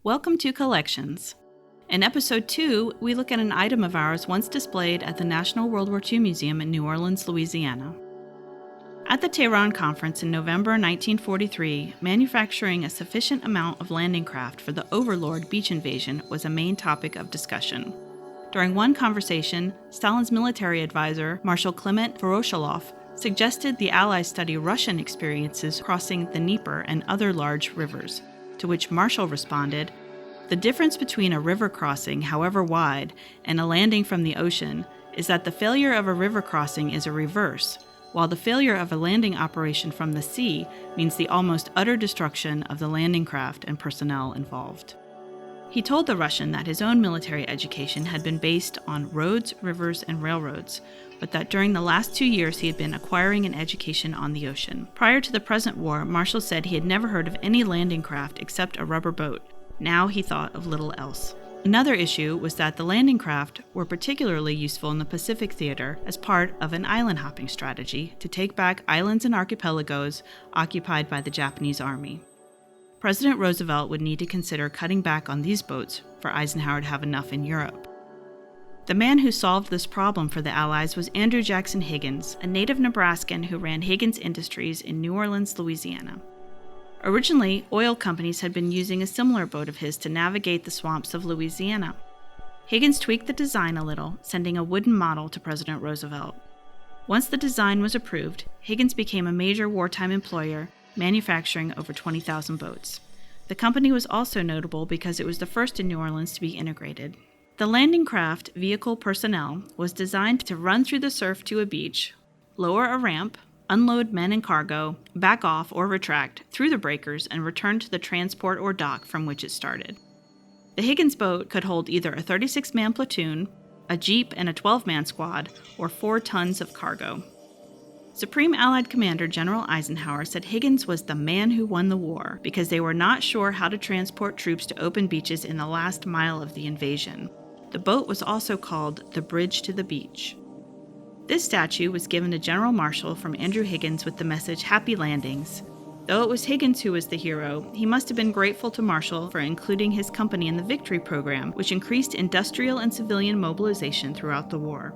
Welcome to Collections. In Episode 2, we look at an item of ours once displayed at the National World War II Museum in New Orleans, Louisiana. At the Tehran Conference in November 1943, manufacturing a sufficient amount of landing craft for the OVERLORD beach invasion was a main topic of discussion. During one conversation, Stalin's military advisor, Marshal Kliment Voroshilov, suggested the Allies study Russian experiences crossing the Dnieper and other large rivers, to which Marshal responded, "The difference between a river crossing, however wide, and a landing from the ocean is that the failure of a river crossing is a reverse, while the failure of a landing operation from the sea means the almost utter destruction of the landing craft and personnel involved." He told the Russian that his own military education had been based on roads, rivers, and railroads, but that during the last 2 years he had been acquiring an education on the ocean. Prior to the present war, Marshal said he had never heard of any landing craft except a rubber boat. Now he thought of little else. Another issue was that the landing craft were particularly useful in the Pacific theater as part of an island hopping strategy to take back islands and archipelagos occupied by the Japanese army. President Roosevelt would need to consider cutting back on these boats for Eisenhower to have enough in Europe. The man who solved this problem for the Allies was Andrew Jackson Higgins, a native Nebraskan who ran Higgins Industries in New Orleans, Louisiana. Originally, oil companies had been using a similar boat of his to navigate the swamps of Louisiana. Higgins tweaked the design a little, sending a wooden model to President Roosevelt. Once the design was approved, Higgins became a major wartime employer, manufacturing over 20,000 boats. The company was also notable because it was the first in New Orleans to be integrated. The landing craft vehicle personnel was designed to run through the surf to a beach, lower a ramp, unload men and cargo, back off or retract through the breakers, and return to the transport or dock from which it started. The Higgins boat could hold either a 36-man platoon, a jeep and a 12-man squad, or 4 tons of cargo. Supreme Allied Commander General Eisenhower said Higgins was the man who won the war because they were not sure how to transport troops to open beaches in the last mile of the invasion. The boat was also called the Bridge to the Beach. This statue was given to General Marshall from Andrew Higgins with the message "Happy Landings." Though it was Higgins who was the hero, he must have been grateful to Marshall for including his company in the Victory program, which increased industrial and civilian mobilization throughout the war.